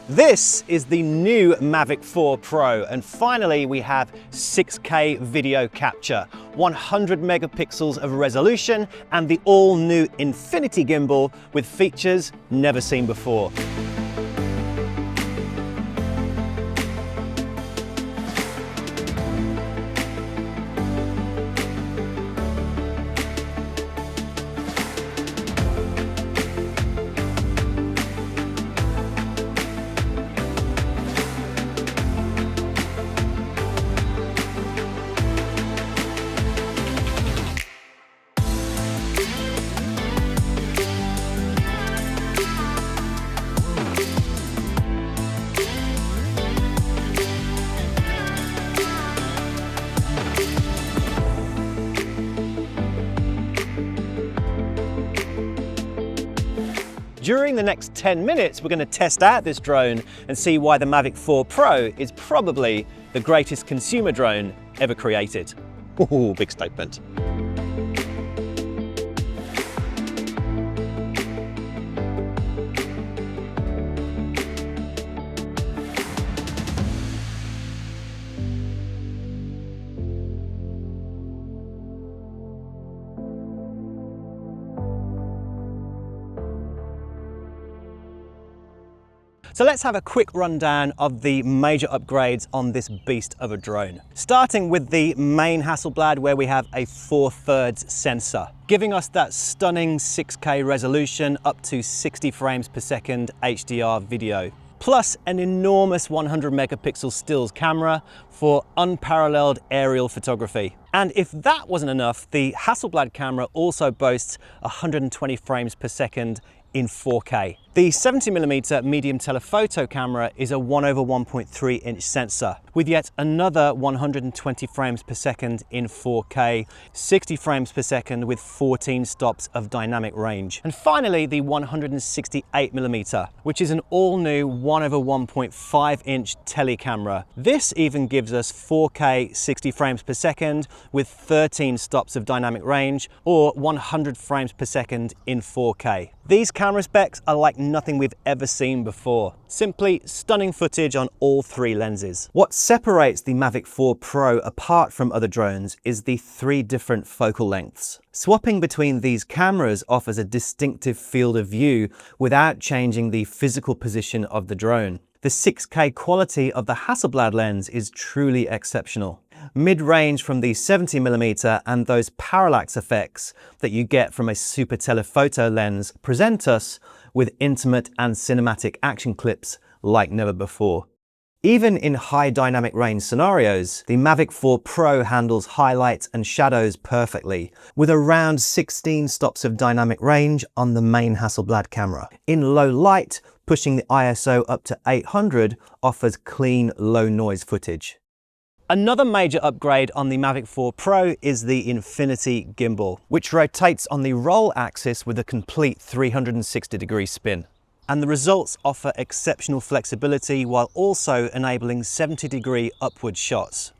This is the new Mavic 4 Pro, and finally we have 6K video capture, 100 megapixels of resolution, and the all-new Infinity Gimbal with features never seen before. During the next 10 minutes, we're going to test out this drone and see why the Mavic 4 Pro is probably the greatest consumer drone ever created. Ooh, big statement. So let's have a quick rundown of the major upgrades on this beast of a drone. Starting with the main Hasselblad, where we have a 4/3 sensor, giving us that stunning 6K resolution up to 60 frames per second HDR video, plus an enormous 100 megapixel stills camera for unparalleled aerial photography. And if that wasn't enough, the Hasselblad camera also boasts 120 frames per second in 4K. The 70mm medium telephoto camera is a 1/1.3 inch sensor with yet another 120 frames per second in 4K, 60 frames per second with 14 stops of dynamic range. And finally, the 168mm, which is an all-new 1/1.5 inch tele camera. This even gives us 4K 60 frames per second with 13 stops of dynamic range, or 100 frames per second in 4K. These camera specs are like nothing we've ever seen before. Simply stunning footage on all three lenses. What separates the Mavic 4 Pro apart from other drones is the 3 different focal lengths. Swapping between these cameras offers a distinctive field of view without changing the physical position of the drone. The 6K quality of the Hasselblad lens is truly exceptional. Mid-range from the 70mm and those parallax effects that you get from a super telephoto lens present us with intimate and cinematic action clips like never before. Even in high dynamic range scenarios, the Mavic 4 Pro handles highlights and shadows perfectly, with around 16 stops of dynamic range on the main Hasselblad camera. In low light, pushing the ISO up to 800 offers clean, low noise footage. Another major upgrade on the Mavic 4 Pro is the Infinity Gimbal, which rotates on the roll axis with a complete 360-degree spin. And the results offer exceptional flexibility while also enabling 70-degree upward shots.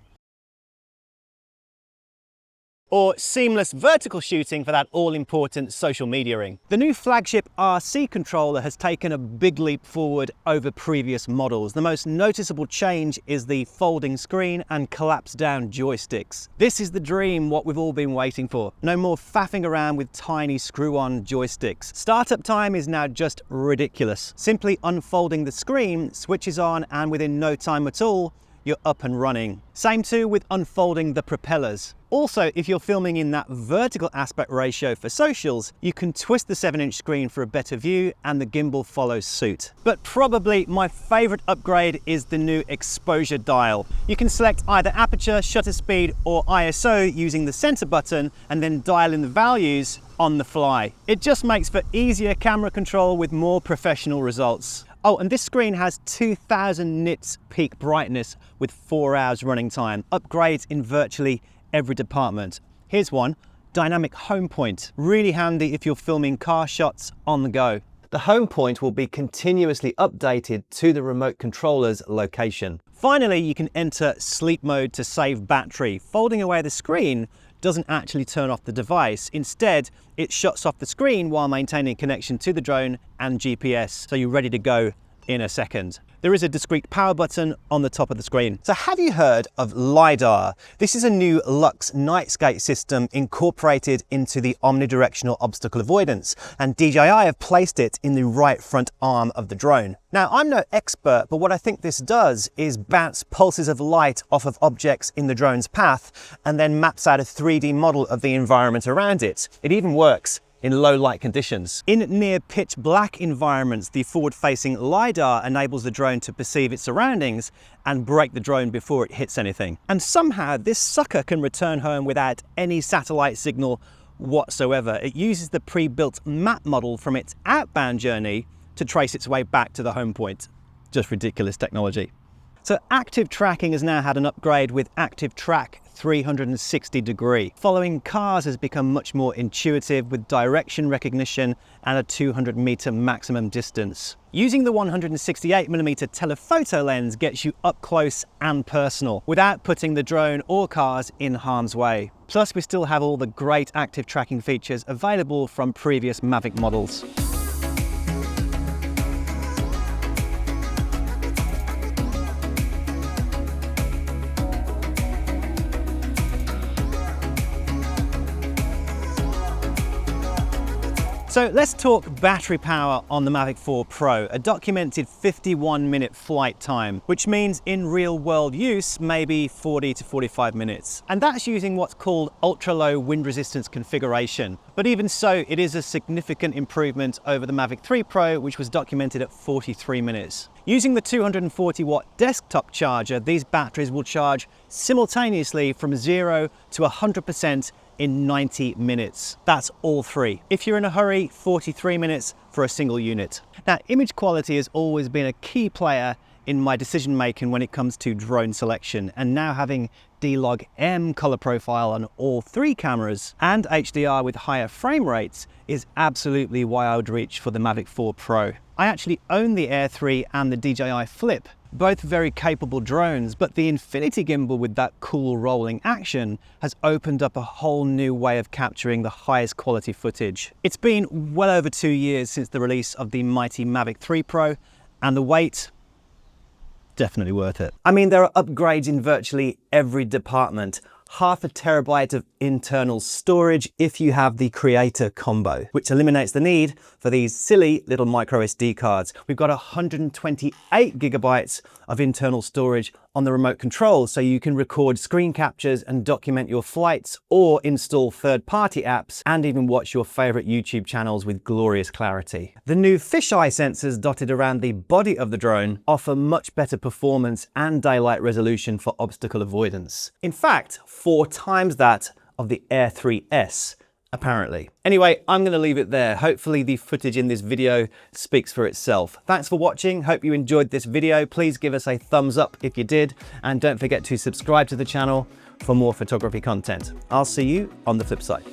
Or seamless vertical shooting for that all-important social media-ing. The new flagship RC controller has taken a big leap forward over previous models. The most noticeable change is the folding screen and collapse-down joysticks. This is the dream, what we've all been waiting for. No more faffing around with tiny screw-on joysticks. Startup time is now just ridiculous. Simply unfolding the screen switches on, and within no time at all, you're up and running. Same too with unfolding the propellers. Also, if you're filming in that vertical aspect ratio for socials, you can twist the 7-inch screen for a better view and the gimbal follows suit. But probably my favorite upgrade is the new exposure dial. You can select either aperture, shutter speed, or ISO using the center button and then dial in the values on the fly. It just makes for easier camera control with more professional results. Oh, and this screen has 2000 nits peak brightness with 4 hours running time. Upgrades in virtually every department. Here's one, dynamic home point. Really handy if you're filming car shots on the go. The home point will be continuously updated to the remote controller's location. Finally, you can enter sleep mode to save battery. Folding away the screen doesn't actually turn off the device. Instead, it shuts off the screen while maintaining connection to the drone and GPS, so you're ready to go in a second. there is a discrete power button on the top of the screen. So have you heard of LiDAR? This is a new Lux nightscape system incorporated into the omnidirectional obstacle avoidance, and DJI have placed it in the right front arm of the drone. Now, I'm no expert, but what I think this does is bounce pulses of light off of objects in the drone's path and then maps out a 3D model of the environment around it. It even works in low light conditions. In near pitch black environments, the forward-facing LiDAR enables the drone to perceive its surroundings and brake the drone before it hits anything. And somehow this sucker can return home without any satellite signal whatsoever. It uses the pre-built map model from its outbound journey to trace its way back to the home point. Just ridiculous technology. So active tracking has now had an upgrade with Active Track 360 degree. Following cars has become much more intuitive with direction recognition and a 200-meter maximum distance. Using the 168mm telephoto lens gets you up close and personal without putting the drone or cars in harm's way. Plus, we still have all the great active tracking features available from previous Mavic models. So let's talk battery power on the Mavic 4 Pro, a documented 51-minute flight time, which means in real world use, maybe 40 to 45 minutes. And that's using what's called ultra-low wind resistance configuration. But even so, it is a significant improvement over the Mavic 3 Pro, which was documented at 43 minutes. Using the 240-watt desktop charger, these batteries will charge simultaneously from 0 to 100% in 90 minutes. That's all three. If you're in a hurry, 43 minutes for a single unit. Now, image quality has always been a key player in my decision making when it comes to drone selection, and now having D-Log-M color profile on all three cameras and HDR with higher frame rates is absolutely why I would reach for the Mavic 4 Pro. I actually own the Air 3 and the DJI Flip, both very capable drones, but the Infinity Gimbal with that cool rolling action has opened up a whole new way of capturing the highest quality footage. It's been well over 2 years since the release of the mighty Mavic 3 Pro, and the wait, definitely worth it. I mean, there are upgrades in virtually every department. 0.5 terabyte of internal storage if you have the Creator combo, which eliminates the need for these silly little micro SD cards. We've got 128 gigabytes of internal storage on the remote control, so you can record screen captures and document your flights, or install third-party apps and even watch your favorite YouTube channels with glorious clarity. The new fisheye sensors dotted around the body of the drone offer much better performance and daylight resolution for obstacle avoidance. In fact, 4 times that of the Air 3S, apparently. Anyway, I'm going to leave it there. Hopefully the footage in this video speaks for itself. Thanks for watching. Hope you enjoyed this video. Please give us a thumbs up if you did, and don't forget to subscribe to the channel for more photography content. I'll see you on the flip side.